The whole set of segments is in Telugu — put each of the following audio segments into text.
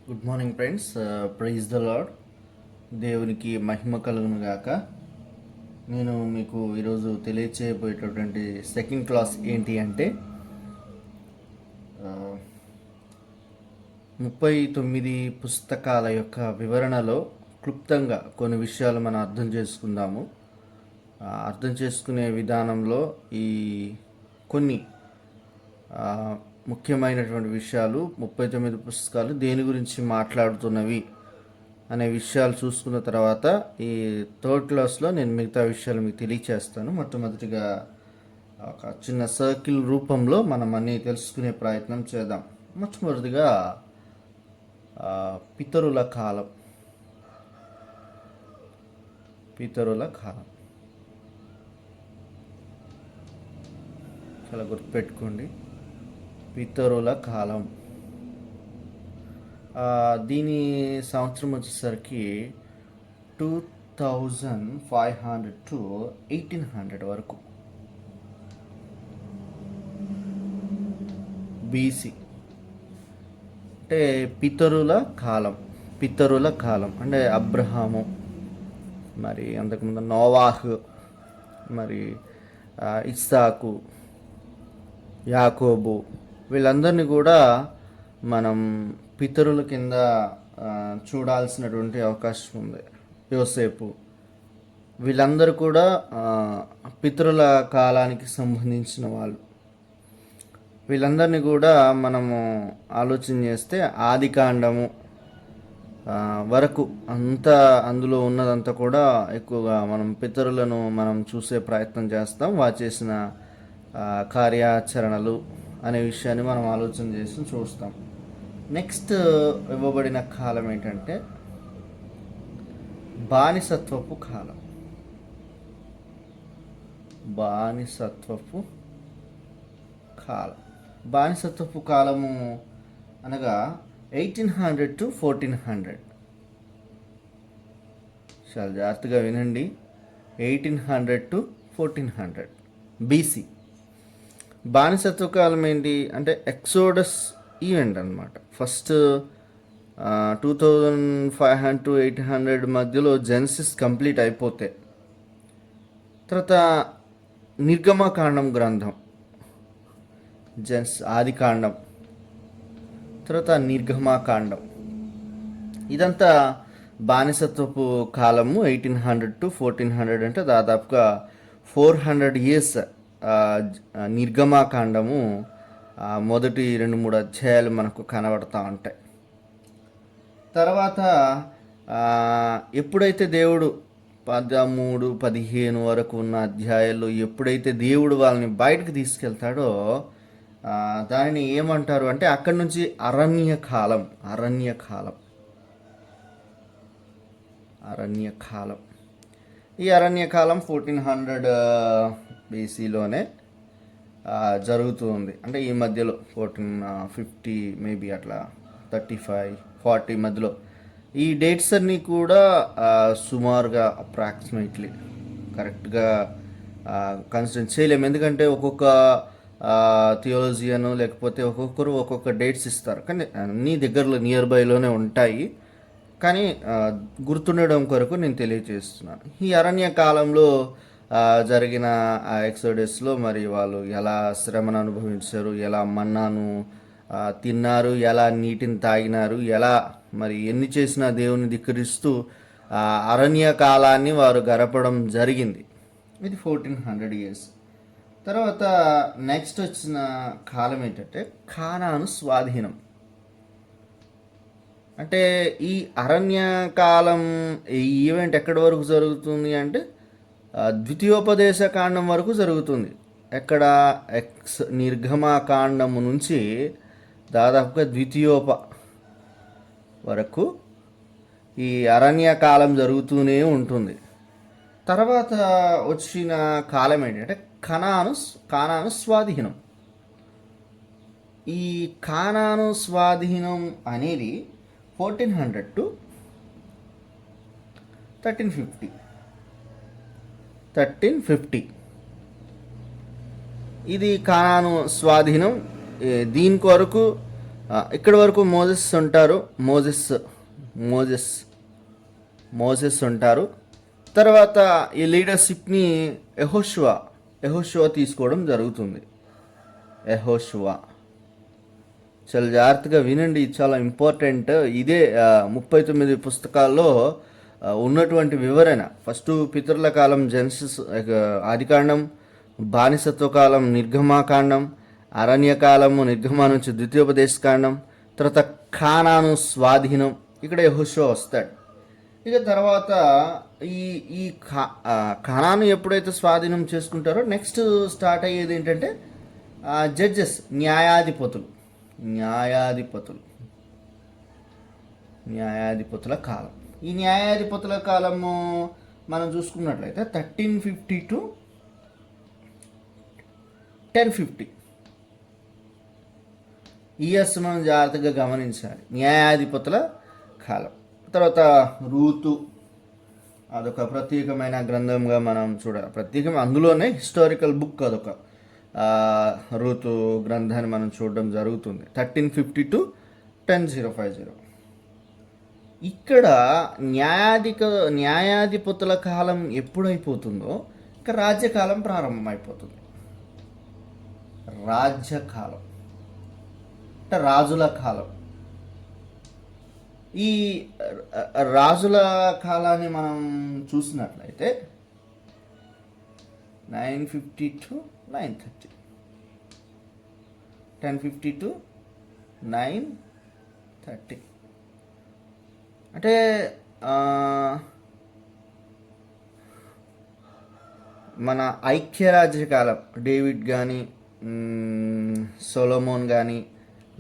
Good morning friends. Praise the lord. దేవునికి మహిమ కలుగును గాక. నేను మీకు ఈరోజు తెలియచేయబోయేటటువంటి సెకండ్ క్లాస్ ఏంటి అంటే 39 పుస్తకాల యొక్క వివరణలో క్లుప్తంగా కొన్ని విషయాలు మనం అర్థం చేసుకుందాము. అర్థం చేసుకునే విధానంలో ఈ కొన్ని ముఖ్యమైనటువంటి విషయాలు 39 పుస్తకాలు దేని గురించి మాట్లాడుతున్నవి అనే విషయాలు చూసుకున్న తర్వాత ఈ థర్డ్ క్లాస్లో నేను మిగతా విషయాలు మీకు తెలియచేస్తాను. మొట్టమొదటిగా ఒక చిన్న సర్కిల్ రూపంలో మనం అన్నీ తెలుసుకునే ప్రయత్నం చేద్దాం. మొట్టమొదటిగా పితరుల కాలం. చాలా గుర్తుపెట్టుకోండి, పితరుల కాలం. దీని సంవత్సరం వచ్చేసరికి 2500 టు 1800 వరకు బీసీ. అంటే పితరుల కాలం అంటే అబ్రహాము, మరి అంతకుముందు నోవాహు, మరి ఇస్సాకు, యాకోబు, వీళ్ళందరినీ కూడా మనం పితరుల కింద చూడాల్సినటువంటి అవకాశం ఉంది. యోసేపు, వీళ్ళందరూ కూడా పితరుల కాలానికి సంబంధించిన వాళ్ళు. వీళ్ళందరినీ కూడా మనము ఆలోచన చేస్తే ఆది కాండము వరకు అందులో ఉన్నదంతా కూడా ఎక్కువగా మనం పితరులను మనం చూసే ప్రయత్నం చేస్తాం. వారు చేసిన కార్యాచరణలు అనే విషయాన్ని మనం ఆలోచన చేసి చూస్తాం. నెక్స్ట్ ఇవ్వబడిన కాలం ఏంటంటే బానిసత్వపు కాలం. బానిసత్వపు కాలము అనగా 1800 టు 1400. చాలా జాగ్రత్తగా వినండి. 1800 టు 1400 బీసీ. బానిసత్వ కాలం ఏంటి అంటే ఎక్సోడస్ ఈవెంట్ అనమాట. ఫస్ట్ 2500 టు 800 మధ్యలో జెనసిస్ కంప్లీట్ అయిపోతే తర్వాత నిర్గమకాండం గ్రంథం, ఆది కాండం, తర్వాత నిర్గమకాండం, ఇదంతా బానిసత్వపు కాలము. 1800 టు 1400 అంటే దాదాపుగా 400 years. నిర్గమకాండము మొదటి 2-3 అధ్యాయాలు మనకు కనబడతా ఉంటాయి. తర్వాత ఎప్పుడైతే దేవుడు 13-15 వరకు ఉన్న అధ్యాయాల్లో ఎప్పుడైతే దేవుడు వాళ్ళని బయటకు తీసుకెళ్తాడో దానిని ఏమంటారు అంటే అక్కడి నుంచి అరణ్యకాలం. ఈ అరణ్యకాలం 1400 బీసీలోనే జరుగుతుంది. అంటే ఈ మధ్యలో 1450 మేబీ అట్లా 35-40 మధ్యలో ఈ డేట్స్ అన్నీ కూడా సుమారుగా అప్రాక్సిమేట్లీ కరెక్ట్గా కన్సిడర్ చేయలేము. ఎందుకంటే ఒక్కొక్క థియోలజియన్ లేకపోతే ఒక్కొక్కరు ఒక్కొక్క డేట్స్ ఇస్తారు, కానీ అన్నీ దగ్గరలో నియర్ బైలోనే ఉంటాయి. కానీ గుర్తుండడం కొరకు నేను తెలియజేస్తున్నాను. ఈ అరణ్య కాలంలో జరిగిన ఎక్సోడస్లో మరి వాళ్ళు ఎలా శ్రమను అనుభవించారు, ఎలా మన్నాను తిన్నారు, ఎలా నీటిని తాగినారు, ఎలా మరి ఎన్ని చేసినా దేవుని ధిక్కరిస్తూ అరణ్య కాలాన్ని వారు గడపడం జరిగింది. ఇది 1400 years. తర్వాత నెక్స్ట్ వచ్చిన కాలం ఏంటంటే కానాను స్వాధీనం. అంటే ఈ అరణ్య కాలం ఈ ఈవెంట్ ఎక్కడి వరకు జరుగుతుంది అంటే ద్వితీయోపదేశ కాండం వరకు జరుగుతుంది. ఎక్కడ నిర్గమకాండము నుంచి దాదాపుగా ద్వితీయోప వరకు ఈ అరణ్య కాలం జరుగుతూనే ఉంటుంది. తర్వాత వచ్చిన కాలం ఏంటంటే కానాను స్వాధీనం. ఈ కానాను స్వాధీనం అనేది 1400 టు 1350. ఇది కానాను స్వాధీనం. దీని కొరకు ఇక్కడి వరకు మోజెస్ ఉంటారు. మోజెస్ మోజెస్ ఉంటారు. తర్వాత ఈ లీడర్షిప్ని యెహోషువ తీసుకోవడం జరుగుతుంది. యెహోషువ చాలా జాగ్రత్తగా వినండి, ఇది చాలా ఇంపార్టెంట్. ఇదే 39 పుస్తకాల్లో ఉన్నటువంటి వివరణ. ఫస్ట్ పితరుల కాలం జెనసిస్ ఆదికాండం, బానిసత్వ కాలం నిర్గమాకాండం, అరణ్యకాలము నిర్గమా నుంచి ద్వితీయోపదేశకాండం, తర్వాత ఖానాను స్వాధీనం, ఇక్కడ యెహోషువ వస్తాడు. ఇక తర్వాత ఈ ఈ ఖానాను ఎప్పుడైతే స్వాధీనం చేసుకుంటారో నెక్స్ట్ స్టార్ట్ అయ్యేది ఏంటంటే జడ్జెస్, న్యాయాధిపతుల కాలం. ఈ న్యాయాధిపతుల కాలము మనం చూసుకున్నట్లయితే 1350 to 1050 ఇయర్స్ మనం జాగ్రత్తగా గమనించాలి. న్యాయాధిపతుల కాలం. తర్వాత రూతు, అదొక ప్రత్యేకమైన గ్రంథంగా మనం చూడాలి. ప్రత్యేకమైన అందులోనే హిస్టారికల్ బుక్ అదొక రూతు గ్రంథాన్ని మనం చూడడం జరుగుతుంది. 1350 to 10050. ఇక్కడ న్యాయాధిపతుల కాలం ఎప్పుడైపోతుందో ఇక రాజ్యకాలం ప్రారంభమైపోతుంది. రాజ్యకాలం అంటే రాజుల కాలం. ఈ రాజుల కాలాన్ని మనం చూసినట్లయితే 950 to 930, 1050 to 930. అంటే మన ఐక్యరాజ్య కాలం, డేవిడ్ కానీ, సొలొమోన్ కానీ,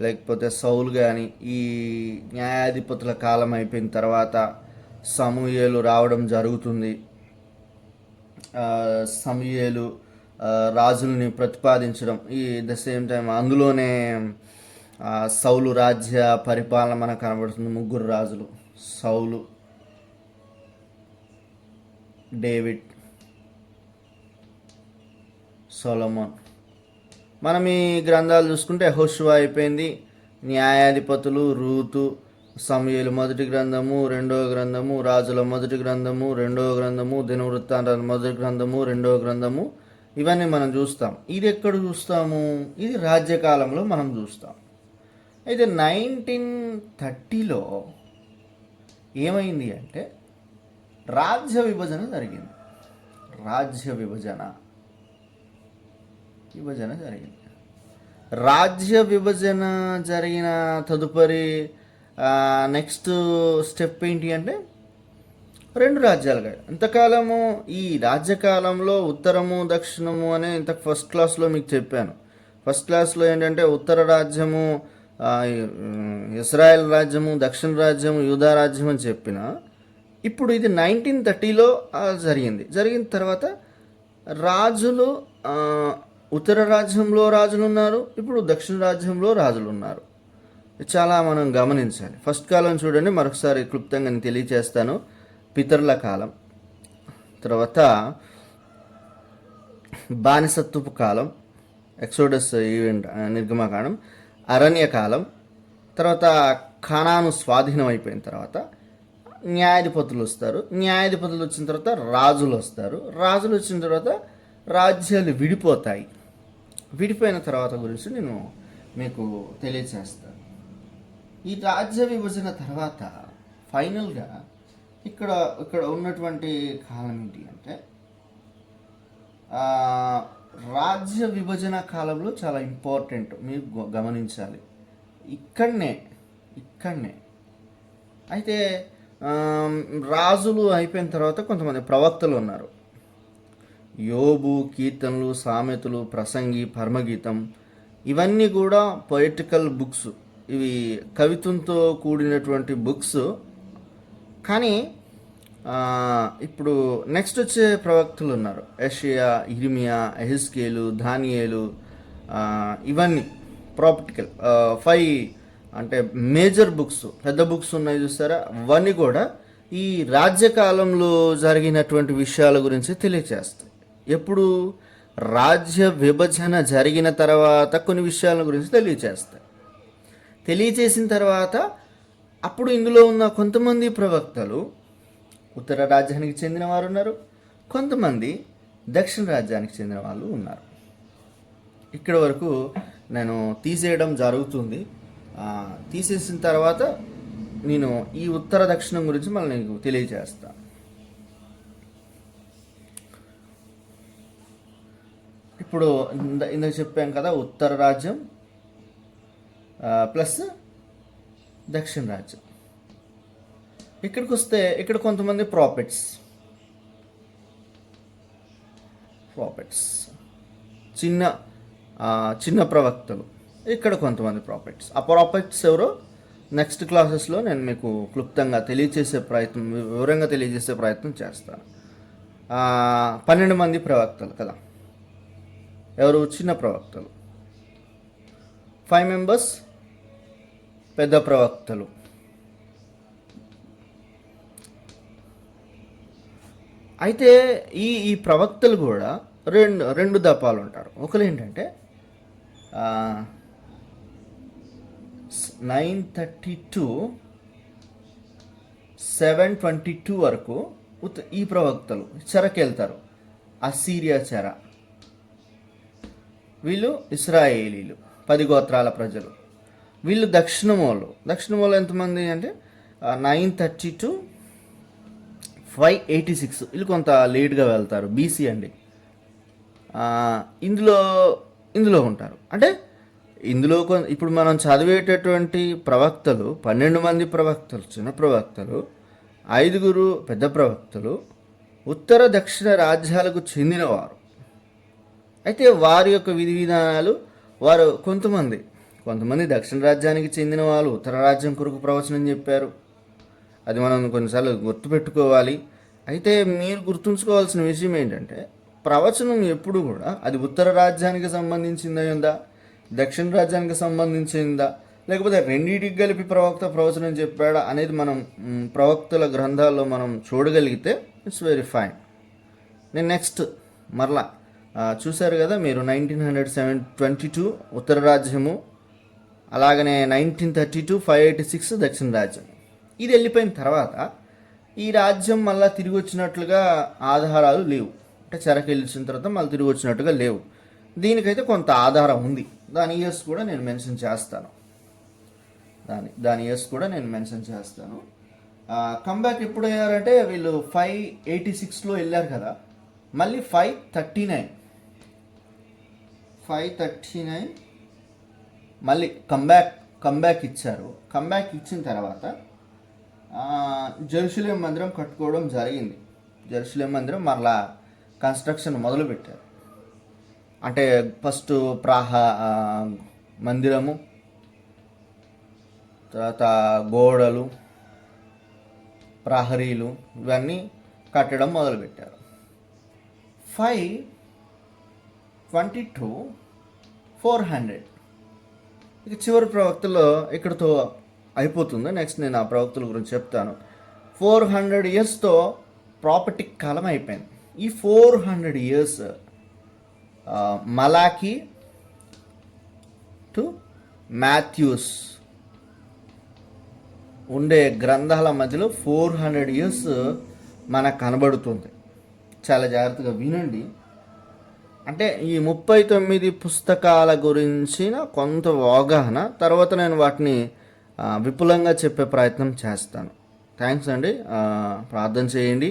లేకపోతే సౌలు కానీ, ఈ న్యాయాధిపతుల కాలం అయిపోయిన తర్వాత సమూయేలు రావడం జరుగుతుంది. సమూయేలు రాజుల్ని ప్రతిపాదించడం, ఈ ద సేమ్ టైం అందులోనే సౌలు రాజ్య పరిపాలన మనకు కనబడుతుంది. 3 రాజులు, సౌలు, డేవిడ్, సొలొమోన్. మనం ఈ గ్రంథాలు చూసుకుంటే యెహోషువ అయిపోయింది, న్యాయాధిపతులు, రూతు, సమూయేలు మొదటి గ్రంథము, రెండవ గ్రంథము, రాజుల మొదటి గ్రంథము, రెండవ గ్రంథము, దినవృత్తాంతాల మొదటి గ్రంథము, రెండవ గ్రంథము, ఇవన్నీ మనం చూస్తాం. ఇది ఎక్కడ చూస్తాము? ఇది రాజ్యకాలంలో మనం చూస్తాం. అయితే 1930లో ఏమైంది అంటే రాజ్య విభజన జరిగింది. రాజ్య విభజన జరిగింది. రాజ్య విభజన జరిగిన తదుపరి నెక్స్ట్ స్టెప్ ఏంటి అంటే 2 రాజ్యాలుగా. ఇంతకాలము ఈ రాజ్యకాలంలో ఉత్తరము దక్షిణము అనే ఇంత ఫస్ట్ క్లాస్లో మీకు చెప్పాను. ఫస్ట్ క్లాస్లో ఏంటంటే ఉత్తర రాజ్యము ఇజ్రాయెల్ రాజ్యము, దక్షిణ రాజ్యము యూదా రాజ్యం అని చెప్పిన. ఇప్పుడు ఇది 1930లో జరిగిన తర్వాత రాజులు ఉత్తర రాజ్యంలో రాజులు ఉన్నారు, ఇప్పుడు దక్షిణ రాజ్యంలో రాజులు ఉన్నారు. చాలా మనం గమనించాలి. ఫస్ట్ కాలం చూడండి, మరొకసారి క్లుప్తంగా నేను తెలియచేస్తాను. పితరుల కాలం, తర్వాత బానిసత్వపు కాలం, ఎక్సోడస్ ఈవెంట్ నిర్గమకాండం, అరణ్యకాలం, తర్వాత ఖానాను స్వాధీనం అయిపోయిన తర్వాత న్యాయాధిపతులు వస్తారు. న్యాయాధిపతులు వచ్చిన తర్వాత రాజులు వస్తారు. రాజులు వచ్చిన తర్వాత రాజ్యాలు విడిపోతాయి. విడిపోయిన తర్వాత గురించి నేను మీకు తెలియచేస్తాను. ఈ రాజ్య విభజన తర్వాత ఫైనల్గా ఇక్కడ ఉన్నటువంటి కాలం ఏంటి అంటే రాజ్య విభజన కాలంలో చాలా ఇంపార్టెంట్, మీరు గమనించాలి. ఇక్కడనే అయితే రాజులు అయిపోయిన తర్వాత కొంతమంది ప్రవక్తలు ఉన్నారు. యోబు, కీర్తనలు, సామెతలు, ప్రసంగి, పరమగీతం, ఇవన్నీ కూడా పొయిటికల్ బుక్స్. ఇవి కవిత్వంతో కూడినటువంటి బుక్స్. కానీ ఇప్పుడు నెక్స్ట్ వచ్చే ప్రవక్తలు ఉన్నారు. యెషయా, ఇర్మియా, ఎహెజ్కేలు, దానియేలు, ఇవన్నీ ప్రాఫిటికల్ 5 అంటే మేజర్ బుక్స్, పెద్ద బుక్స్ ఉన్నాయి చూస్తారా, అవన్నీ కూడా ఈ రాజ్యకాలంలో జరిగినటువంటి విషయాల గురించి తెలియచేస్తాయి. ఎప్పుడు రాజ్య విభజన జరిగిన తర్వాత కొన్ని విషయాల గురించి తెలియచేస్తాయి. తెలియచేసిన తర్వాత అప్పుడు ఇందులో ఉన్న కొంతమంది ప్రవక్తలు ఉత్తర రాజ్యానికి చెందిన వారు ఉన్నారు, కొంతమంది దక్షిణ రాజ్యానికి చెందిన వాళ్ళు ఉన్నారు. ఇక్కడ వరకు నేను తీసేయడం జరుగుతుంది. తీసేసిన తర్వాత నేను ఈ ఉత్తర దక్షిణం గురించి మళ్ళీ నీకు తెలియజేస్తాను. ఇప్పుడు ఇందాక చెప్పాం కదా, ఉత్తర రాజ్యం ప్లస్ దక్షిణ రాజ్యం. ఇక్కడికి వస్తే ఇక్కడ కొంతమంది ప్రాఫిట్స్ చిన్న ప్రవక్తలు, ఇక్కడ కొంతమంది ప్రాఫిట్స్. ఆ ప్రాఫిట్స్ ఎవరో నెక్స్ట్ క్లాసెస్లో నేను మీకు క్లుప్తంగా వివరంగా తెలియజేసే ప్రయత్నం చేస్తాను. 12 మంది ప్రవక్తలు కదా, ఎవరు? చిన్న ప్రవక్తలు. 5 మెంబర్స్ పెద్ద ప్రవక్తలు. అయితే ఈ ప్రవక్తలు కూడా రెండు దపాలు ఉంటారు. ఒకరు ఏంటంటే 932 722 వరకు ఈ ప్రవక్తలు చెరకెళ్తారు, అసీరియా చెర. వీళ్ళు ఇశ్రాయేలీలు, 10 గోత్రాల ప్రజలు. వీళ్ళు దక్షిణమూలు ఎంతమంది అంటే 932 586. వీళ్ళు కొంత లేట్గా వెళ్తారు, బీసీ అండి. ఇందులో ఉంటారు. అంటే ఇందులో ఇప్పుడు మనం చదివేటటువంటి ప్రవక్తలు 12 మంది ప్రవక్తలు, చిన్న ప్రవక్తలు, 5 పెద్ద ప్రవక్తలు, ఉత్తర దక్షిణ రాజ్యాలకు చెందినవారు. అయితే వారి యొక్క విధి విధానాలు, వారు కొంతమంది దక్షిణ రాజ్యానికి చెందిన వాళ్ళు ఉత్తర రాజ్యం కొరకు ప్రవచనం చెప్పారు. అది మనం కొన్నిసార్లు గుర్తుపెట్టుకోవాలి. అయితే మీరు గుర్తుంచుకోవాల్సిన విషయం ఏంటంటే, ప్రవచనం ఎప్పుడు కూడా అది ఉత్తర రాజ్యానికి సంబంధించిందా, దక్షిణ రాజ్యానికి సంబంధించిందా, లేకపోతే రెండింటికి కలిపి ప్రవచనం చెప్పాడా అనేది మనం ప్రవక్తల గ్రంథాల్లో మనం చూడగలిగితే ఇట్స్ వెరీ ఫైన్. నేను నెక్స్ట్ మరలా చూశారు కదా మీరు, 1922 ఉత్తర రాజ్యము, అలాగనే 1932 586 దక్షిణ రాజ్యం. ఇది వెళ్ళిపోయిన తర్వాత ఈ రాజ్యం మళ్ళీ తిరిగి వచ్చినట్లుగా ఆధారాలు లేవు. అంటే చెరకెళ్ళిన తర్వాత మళ్ళీ తిరిగి వచ్చినట్టుగా లేవు. దీనికైతే కొంత ఆధారం ఉంది. దాని ఇయర్స్ కూడా నేను మెన్షన్ చేస్తాను. కంబ్యాక్ ఎప్పుడు అయ్యారంటే, వీళ్ళు 586లో వెళ్ళారు కదా, మళ్ళీ 539 మళ్ళీ కంబ్యాక్ ఇచ్చారు. కంబ్యాక్ ఇచ్చిన తర్వాత జెరూసలేం మందిరం కట్టుకోవడం జరిగింది. జెరూసలేం మందిరం మరలా కన్స్ట్రక్షన్ మొదలుపెట్టారు. అంటే ఫస్ట్ మందిరము, తర్వాత గోడలు, ప్రహరీలు ఇవన్నీ కట్టడం మొదలుపెట్టారు. 522 400 ఇక చివరి ప్రవక్తలో ఇక్కడతో అయిపోతుంది. నెక్స్ట్ నేను ఆ ప్రవక్తల గురించి చెప్తాను. 400 ఇయర్స్తో ప్రాపర్టిక్ కాలం అయిపోయింది. ఈ 400 ఇయర్స్ మలాకి టు మాథ్యూస్ ఉండే గ్రంథాల మధ్యలో 400 ఇయర్స్ మనకు కనబడుతుంది. చాలా జాగ్రత్తగా వినండి. అంటే ఈ 39 పుస్తకాల గురించిన కొంత అవగాహన, తర్వాత నేను వాటిని విపులంగా చెప్పే ప్రయత్నం చేస్తాను. థ్యాంక్స్ అండి. ప్రార్థన చేయండి.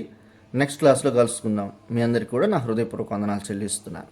నెక్స్ట్ క్లాస్లో కలుసుకుందాం. మీ అందరికీ కూడా నా హృదయపూర్వక వందనాలు చెల్లిస్తున్నాను.